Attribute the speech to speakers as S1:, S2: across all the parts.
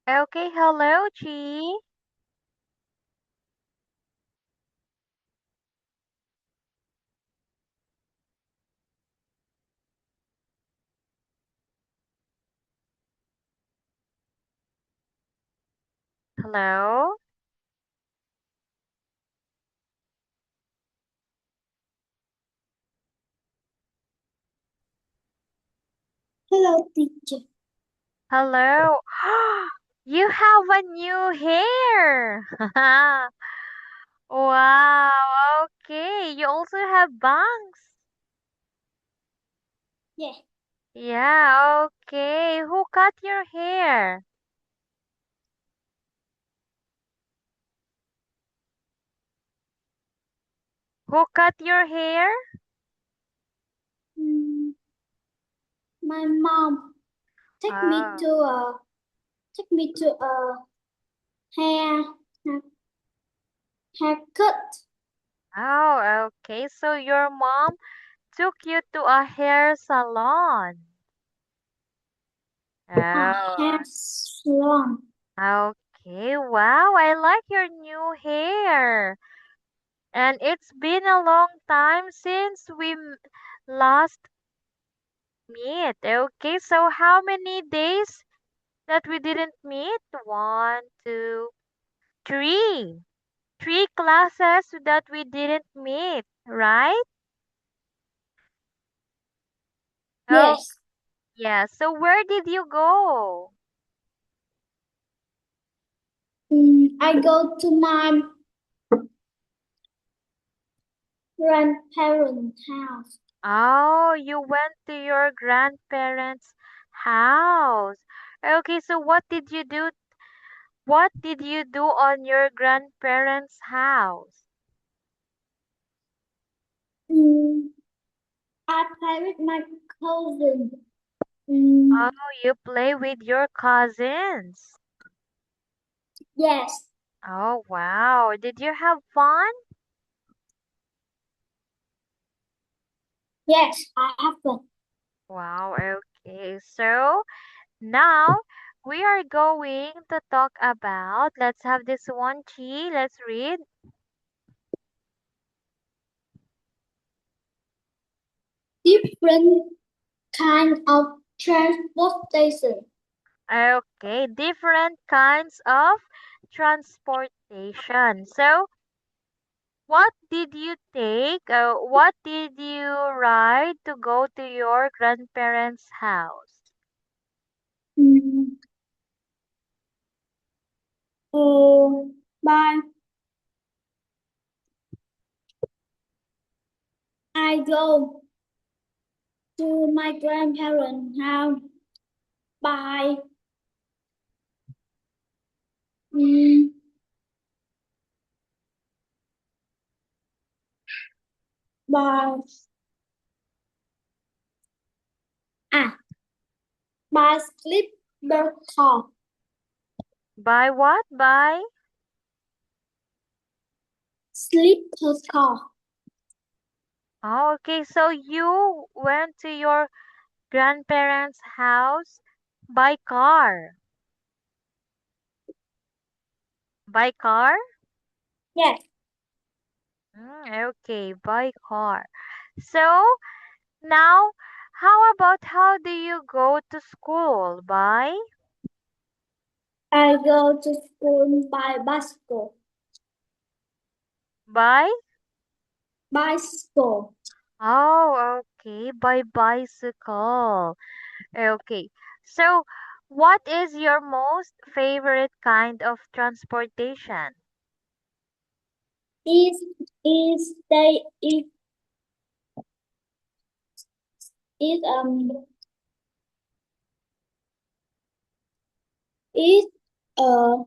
S1: Okay, hello, G. Hello.
S2: Hello, teacher.
S1: Hello. You have a new hair. Wow. Okay. You also have bangs.
S2: Yeah,
S1: Yeah. Okay. Who cut your hair? Who cut your hair?
S2: mm, my mom take me
S1: Oh.
S2: to a hair haircut.
S1: Oh, okay. So your mom took you to a hair salon.
S2: Hair
S1: Oh.
S2: salon.
S1: Okay. Wow. I like your new hair. And it's been a long time since last meet. Okay, so how many days that we didn't meet? One, two, three. Three classes that we didn't meet, right? Oh,
S2: Yes.
S1: yeah. So where did you go?
S2: I go to my grandparents' house.
S1: Oh, you went to your grandparents' house. Okay, so what did you do? What did you do on your grandparents' house?
S2: Mm, I play with my cousin. Mm,
S1: Oh, you play with your cousins.
S2: yes.
S1: Oh, wow. Did you have fun?
S2: Yes, I have one.
S1: Wow, okay. So now we are going to talk about, let's have this one, Chi. Let's read.
S2: Different kind of transportation.
S1: Okay, different kinds of transportation. So, what did you take? What did you ride to go to your grandparents' house?
S2: Mm, by I go to my grandparents' house by mm, by à by sleeper car.
S1: By what? By?
S2: Sleeper car.
S1: Oh, okay. So you went to your grandparents' house by car. By car?
S2: Yes,
S1: Okay, by car. So now, how about how do you go to school? By?
S2: I go to school by bicycle.
S1: By?
S2: Bicycle
S1: Oh, okay, by bicycle. Okay. So, what is your most favorite kind of transportation?
S2: is is is uh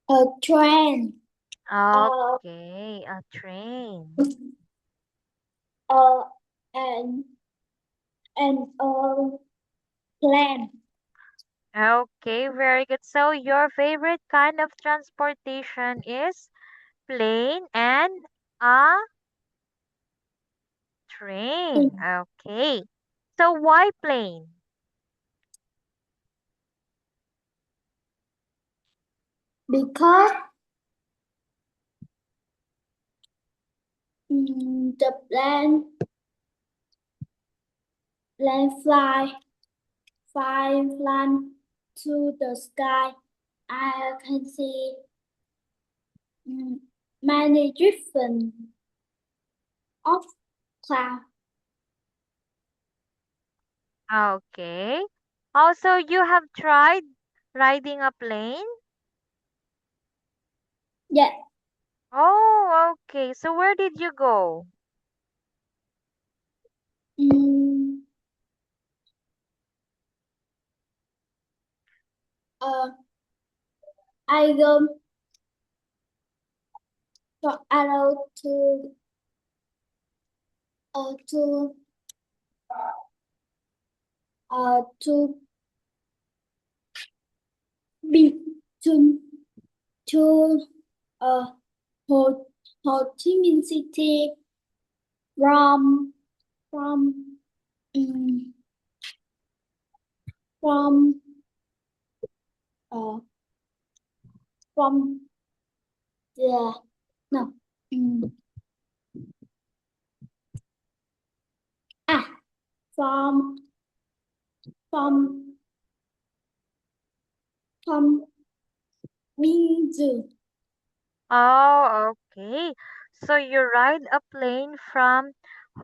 S2: a train. Uh
S1: Okay, a train.
S2: uh and and plane.
S1: Okay, very good. So your favorite kind of transportation is plane and a train.
S2: Mm,
S1: Okay. So why plane?
S2: because the plane fly to the sky. I can see mm, many different of clouds.
S1: Okay. Also, you have tried riding a plane?
S2: Yes.
S1: Oh, okay. So where did you go?
S2: Mm, uh, I go from Arrow to to be to to uh Ho Ho Chi Minh City from um, from uh from the no um, ah from from from Minzu.
S1: Oh, okay. So you ride a plane from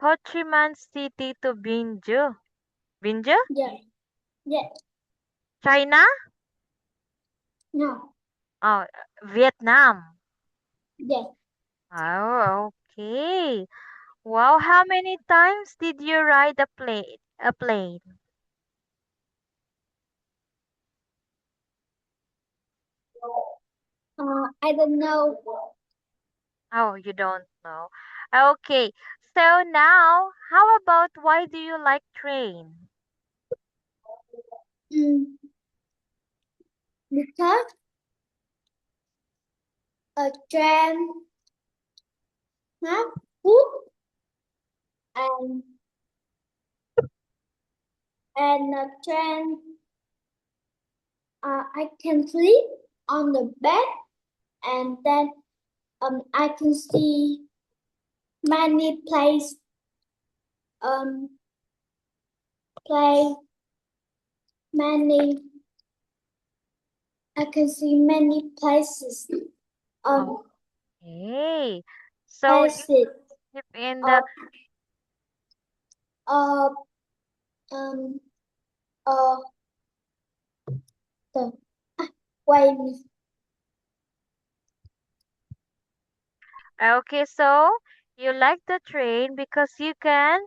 S1: Ho Chi Minh City to Binju. Binju?
S2: Yes. Yes.
S1: China?
S2: No.
S1: Oh, Vietnam.
S2: Yes.
S1: Oh, okay. Wow, how many times did you ride a plane? A plane?
S2: I don't know.
S1: Oh, you don't know. Okay. So now, how about why do you like train?
S2: Mm, because a train have food and a train I can sleep on the bed and then I can see many place play many I can see many places
S1: Okay. So you
S2: places
S1: sleep in the
S2: uh uh um uh the wait
S1: Okay, so you like the train because you can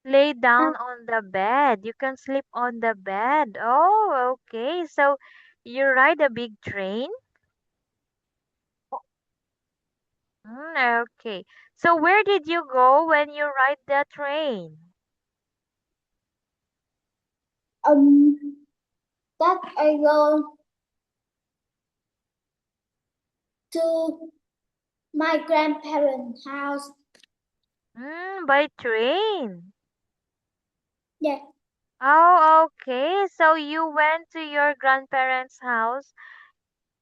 S1: lay
S2: uh,
S1: down on the bed. You can sleep on the bed. Oh, okay. So you ride a big train? Okay. So where did you go when you ride the train?
S2: um that I go to my grandparents' house.
S1: By train.
S2: Yeah.
S1: Oh, okay. So you went to your grandparents' house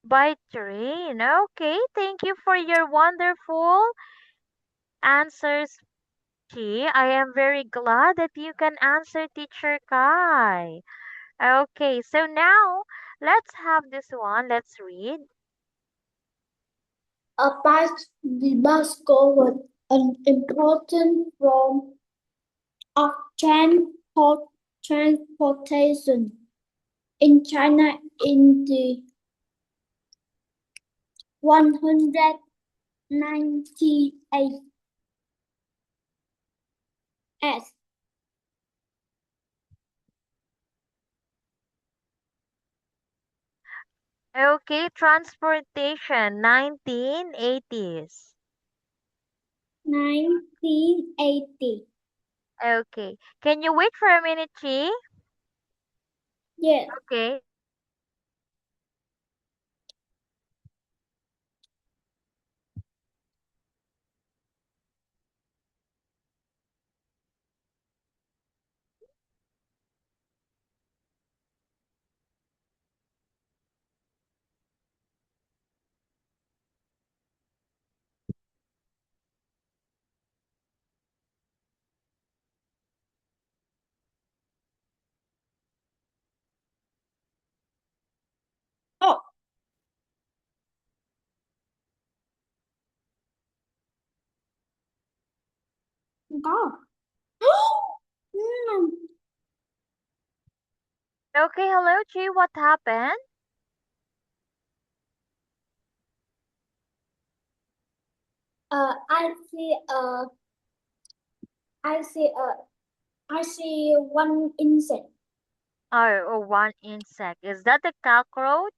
S1: by train. Okay. Thank you for your wonderful answers, Chi. I am very glad that you can answer Teacher Kai. Okay. So now let's have this one. Let's read.
S2: A bicycle an important form of transportation in China in the 198 S.
S1: Okay. Transportation 1980s.
S2: 1980.
S1: Okay. Can you wait for a minute, Chi?
S2: Yes.
S1: Okay.
S2: có. Hmm.
S1: Okay, hello, Chi. What happened?
S2: I see I see one insect.
S1: Oh, one insect. Is that a cockroach?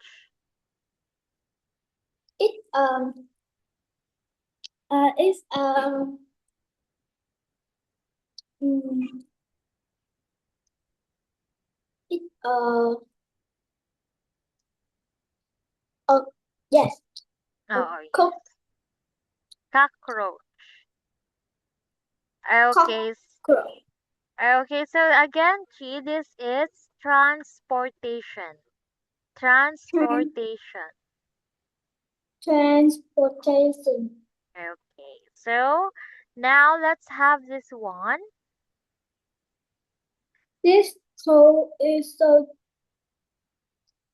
S2: It it's mm, it yes, a
S1: Oh,
S2: cock
S1: yes. Cockroach. Okay.
S2: cockroach.
S1: Okay, so again, Chi, this is transportation.
S2: Trans
S1: Transportation.
S2: transportation.
S1: Okay, so now let's have this one.
S2: This coat is so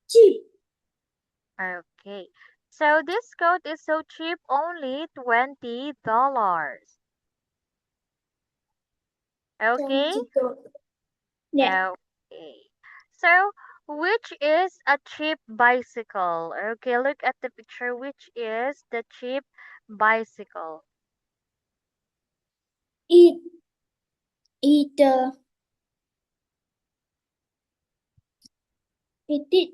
S2: cheap.
S1: Okay, so this coat is so cheap, only $20. Okay,
S2: $20. Yeah,
S1: okay. So, which is a cheap bicycle? Okay, look at the picture. Which is the cheap bicycle?
S2: it it it did.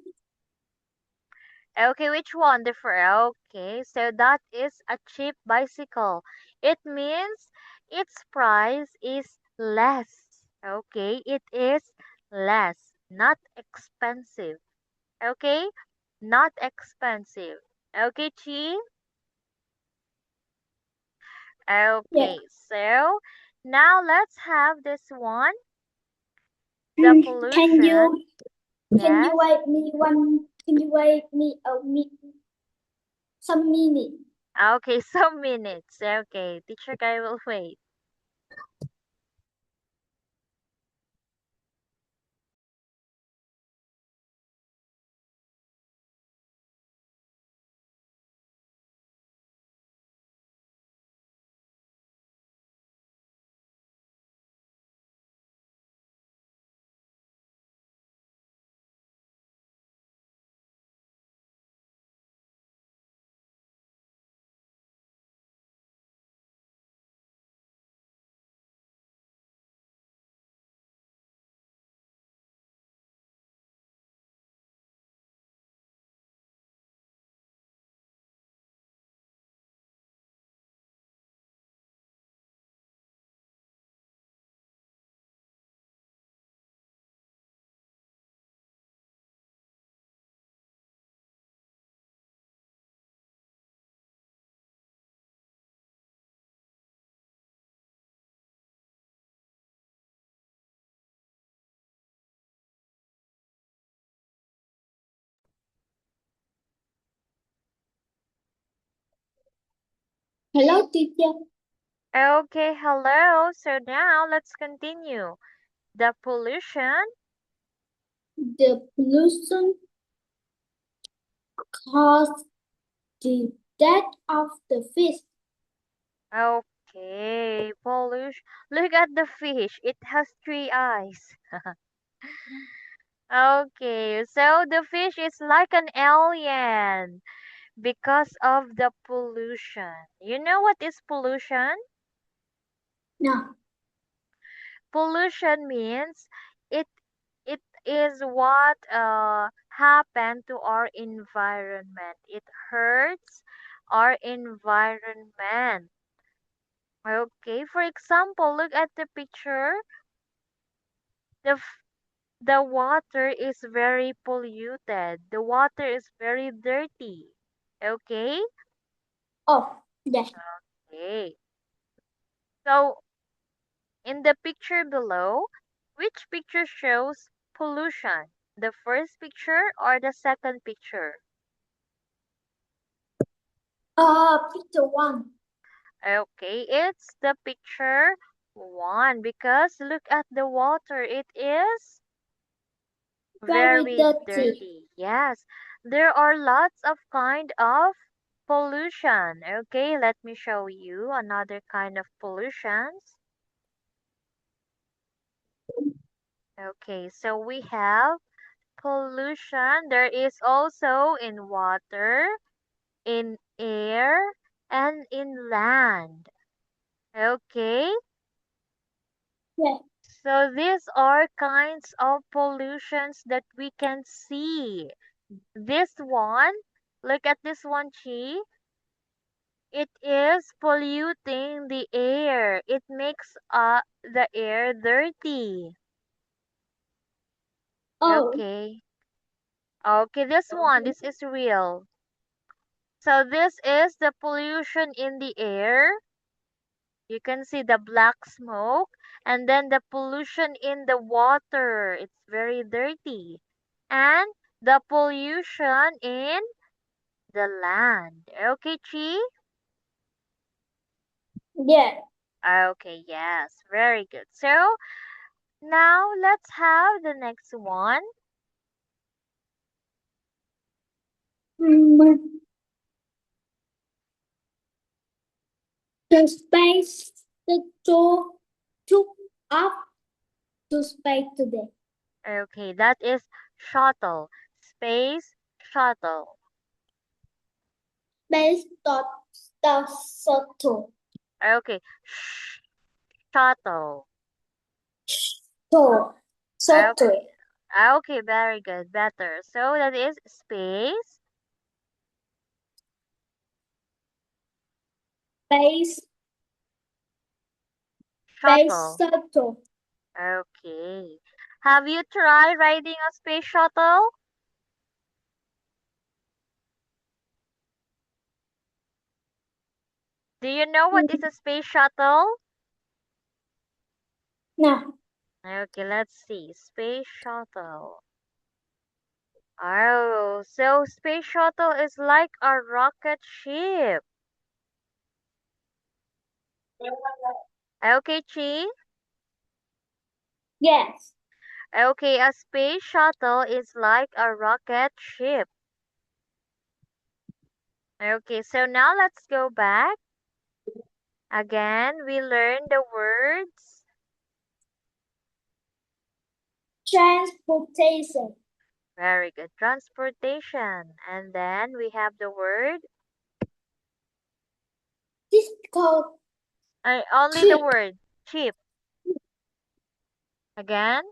S1: Okay, which one? The first. Okay, so that is a cheap bicycle. It means its price is less. Okay, it is less, not expensive. Okay, not expensive. Okay, Chi?
S2: Yeah.
S1: Okay, so now let's have this one. The
S2: Can
S1: pollution.
S2: you
S1: Yes.
S2: wait me one? Can you wait me some minute?
S1: Okay, some minutes. Okay, teacher guy will wait.
S2: Hello, teacher.
S1: Okay, hello. So now let's continue. The pollution.
S2: The pollution caused the death of the fish.
S1: Okay, pollution. Look at the fish. It has three eyes. Okay, so the fish is like an alien because of the pollution. You know what is pollution?
S2: No.
S1: Pollution means it it is what happened to our environment. It hurts our environment. Okay, for example, look at the picture. The water is very polluted. The water is very dirty. Okay?
S2: Oh, yes.
S1: Okay. So, in the picture below, which picture shows pollution? The first picture or the second picture?
S2: Picture one.
S1: Okay, it's the picture one because look at the water. It is
S2: Very
S1: very
S2: dirty.
S1: dirty. Yes, there are lots of kind of pollution. Okay, let me show you another kind of pollutions. Okay, so we have pollution. There is also in water, in air, and in land. Okay,
S2: Yeah.
S1: so these are kinds of pollutions that we can see. This one, look at this one, Chi. It is polluting the air. It makes the air dirty.
S2: Oh,
S1: Okay. Okay, this one, this is real. So this is the pollution in the air. You can see the black smoke and then the pollution in the water. It's very dirty. And the pollution in the land. Okay, Chi?
S2: yeah.
S1: Okay, yes, very good. So now let's have the next one.
S2: Mm, the space shuttle took up to space today.
S1: Okay, that is shuttle. Space shuttle.
S2: Space dot the shuttle.
S1: Okay, shuttle.
S2: So,
S1: Okay.
S2: shuttle.
S1: Okay, very good. Better. So that is space
S2: Space, space
S1: shuttle.
S2: shuttle.
S1: Okay. Have you tried riding a space shuttle? Do you know what is a space shuttle?
S2: No,
S1: Okay, let's see. Space shuttle. Oh, so space shuttle is like a rocket ship. Okay, Chi?
S2: yes.
S1: Okay, a space shuttle is like a rocket ship. Okay, so now let's go back. Again, we learn the words.
S2: Transportation.
S1: Very good. Transportation. And then we have the word.
S2: This is called
S1: Only the
S2: ship.
S1: word. Cheap. Again.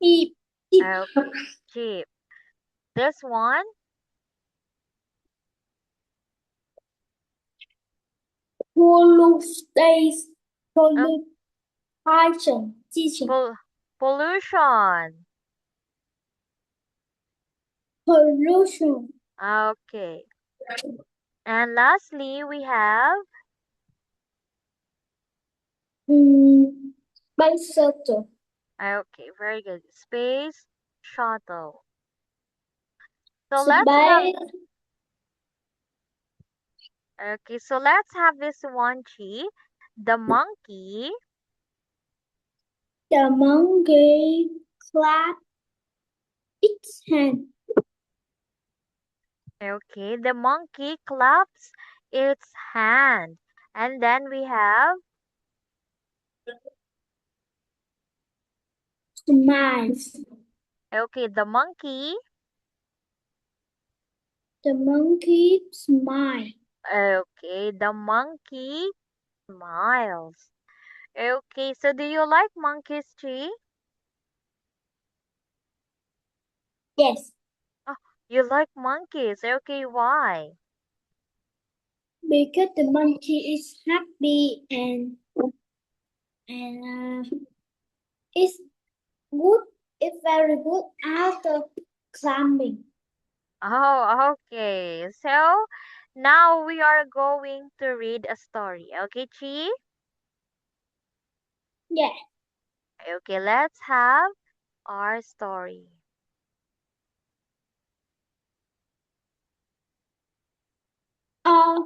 S2: Ship. Ship.
S1: Okay. Cheap. This one.
S2: Pollution.
S1: Uh,
S2: Pollution. Teaching.
S1: pollution.
S2: Pollution.
S1: Okay. And lastly, we have.
S2: Space shuttle.
S1: Okay, very good. Space shuttle. So let's have.
S2: Space.
S1: Okay, so let's have this one, Chi. The monkey.
S2: The monkey clapped its hand.
S1: Okay, the monkey claps its hand. And then we have.
S2: Smiles.
S1: Okay, the monkey.
S2: The monkey smiled.
S1: Okay, the monkey smiles. Okay, so do you like monkeys, Chi?
S2: Yes,
S1: Oh, you like monkeys. Okay, why?
S2: because the monkey is happy and it's good. It's very good after climbing.
S1: Oh, okay. So now we are going to read a story. Okay, Chi?
S2: Yeah.
S1: Okay, let's have our story.
S2: Uh,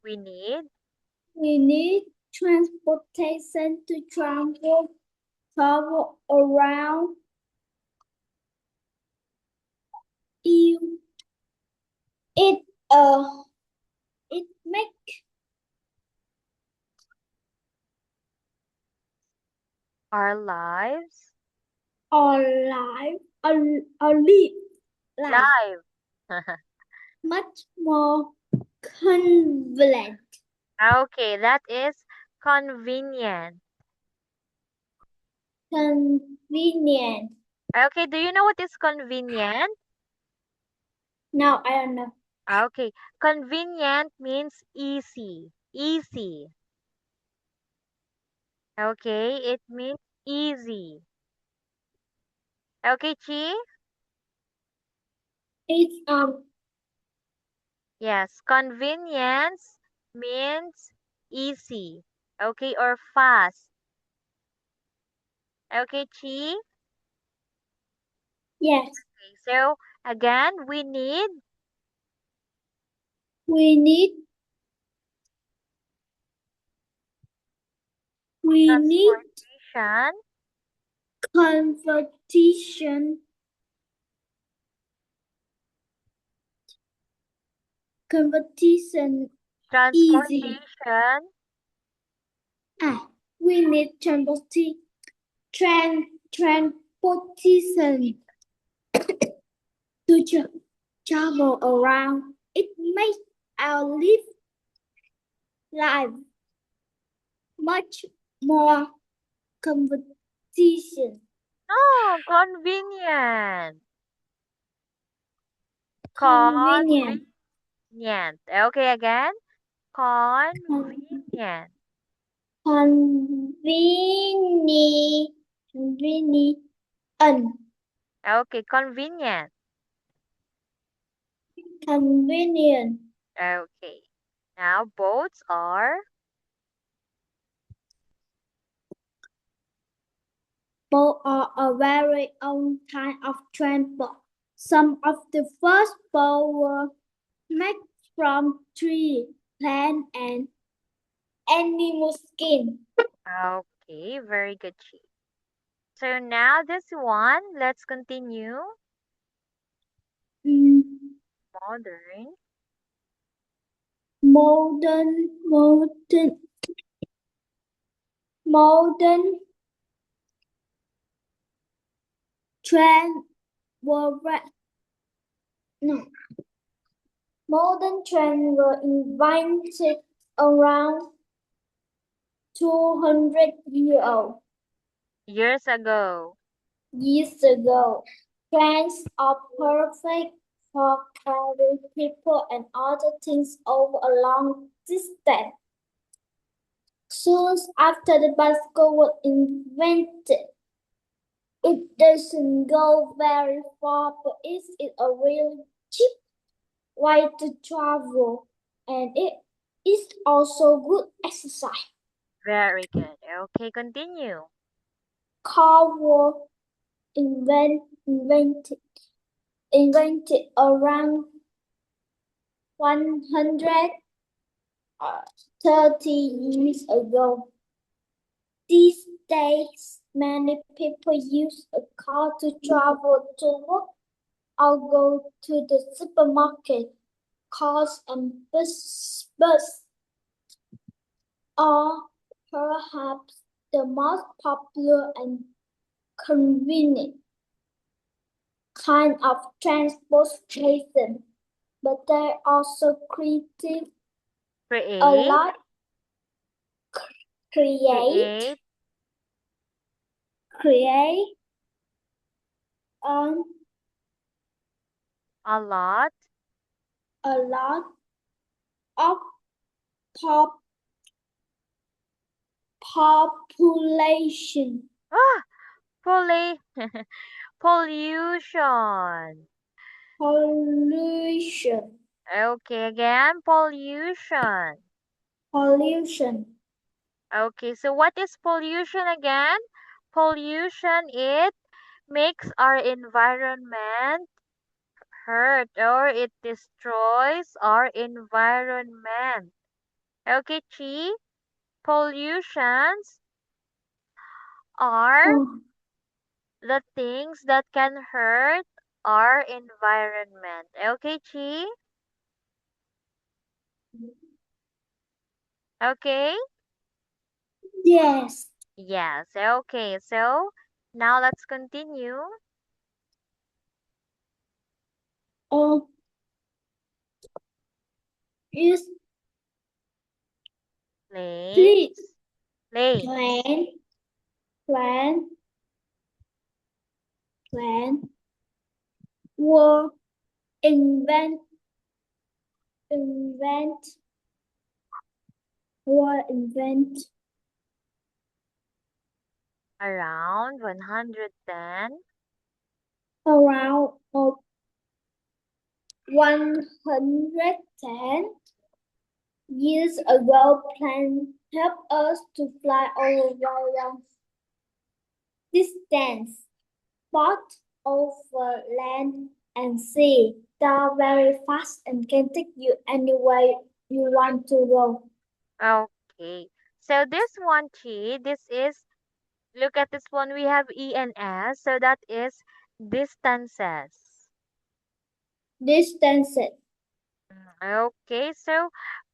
S1: We need.
S2: we need transportation to travel around you. It uh it make
S1: Our lives.
S2: Our life, our life
S1: Live.
S2: much more convenient.
S1: Okay, that is convenient.
S2: Convenient.
S1: Okay, do you know what is convenient?
S2: Now I don't know.
S1: Okay, convenient means easy. Easy. Okay, it means easy. Okay, Chi?
S2: It's
S1: Yes, convenience means easy. Okay, or fast. Okay, Chi?
S2: yes.
S1: Okay, so again, we
S2: We need
S1: transportation,
S2: conversation competition easy.
S1: transportation,
S2: We need transportation to travel around. It makes our life much more competition.
S1: oh, convenient.
S2: Convenient.
S1: Convenient. Okay, again.
S2: Con-
S1: Convenient.
S2: Convenient. Convenient.
S1: Okay, convenient.
S2: Convenient.
S1: Okay. Now boats are
S2: Boats are a very own kind of transport. Some of the first boats were made from tree, plant, and animal skin.
S1: okay, very good, Chi. So now this one, let's continue.
S2: Mm,
S1: Modern.
S2: modern, modern train were no. Modern trains were invented around 200
S1: Years ago.
S2: years ago. Trains are perfect for carrying people and other things over a long distance. Soon after the bicycle was invented, it doesn't go very far, but it is a really cheap way to travel, and it is also good exercise.
S1: Very good. Okay, continue.
S2: Car were invented around 130 years ago. These days, many people use a car to travel to work or go to the supermarket. Cars and bus are perhaps the most popular and convenient kind of transportation, but they also create a
S1: Create.
S2: lot create
S1: Create
S2: um,
S1: a lot.
S2: a lot of pop population
S1: Ah, pollution. Pollution.
S2: pollution
S1: Okay, again, pollution.
S2: pollution.
S1: Okay, so what is pollution again? Pollution, it makes our environment hurt or it destroys our environment. Okay, Chi, pollutions are
S2: Oh,
S1: the things that can hurt our environment. Okay, Chi? Okay?
S2: yes.
S1: Yes. Okay. So now let's continue.
S2: Oh, is please
S1: Planes. Planes.
S2: plan, plan, plan, were invent, invent, were invent
S1: Around 110
S2: around of 110 years ago. Plane helped us to fly over long distance, both over land and sea. They are very fast and can take you anywhere you want to go.
S1: Okay. So this one, Chi, this is, look at this one. We have E and S. So that is distances.
S2: Distances.
S1: Okay. So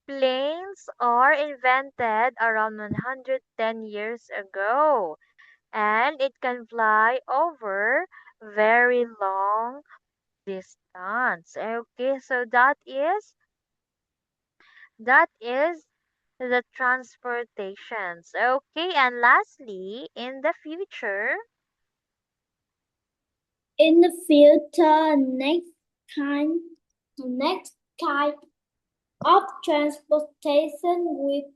S1: planes are invented around 110 years ago. And it can fly over very long distance. Okay. So that is the transportations. Okay, and lastly, in the future,
S2: In the future, next type of transportation will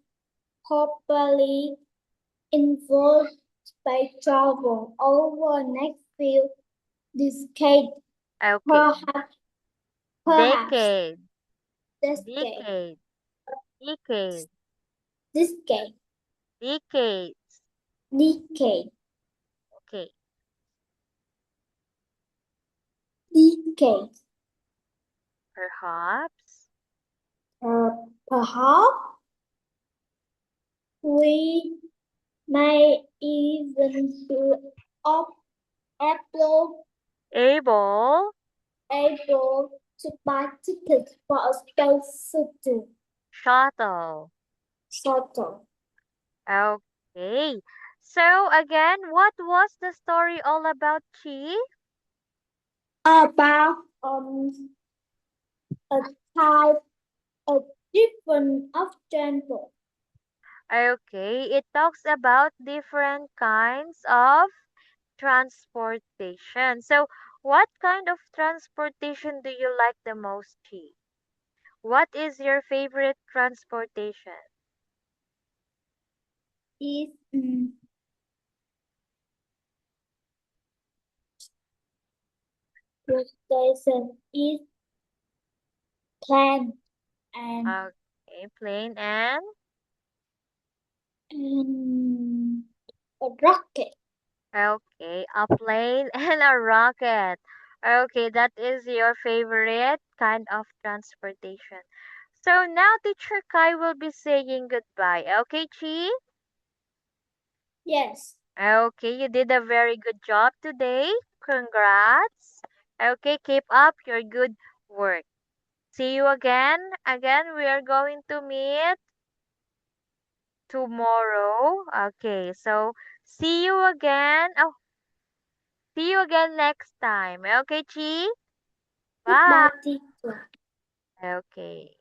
S2: probably involve space travel over next few decades,
S1: okay,
S2: perhaps, perhaps
S1: decade,
S2: decade,
S1: decade, decade,
S2: decade,
S1: decades.
S2: decade,
S1: Okay,
S2: decade.
S1: perhaps.
S2: Perhaps we may even be up able,
S1: Able,
S2: able to buy tickets for a space
S1: shuttle.
S2: shuttle.
S1: Okay. So again, what was the story all about, Chi?
S2: About a type of different of transport.
S1: Okay, it talks about different kinds of transportation. So, what kind of transportation do you like the most, Chi? What is your favorite transportation?
S2: Is station is plane and
S1: Okay, plane and
S2: and a rocket.
S1: okay, a plane and a rocket. Okay, that is your favorite kind of transportation. So now teacher Kai will be saying goodbye. Okay, Chi?
S2: Yes.
S1: Okay, you did a very good job today. Congrats. Okay, keep up your good work. See you again. Again, we are going to meet tomorrow. Okay, so see you again. Oh, see you again next time. Okay, Chi? Bye.
S2: Goodbye, teacher.
S1: Okay.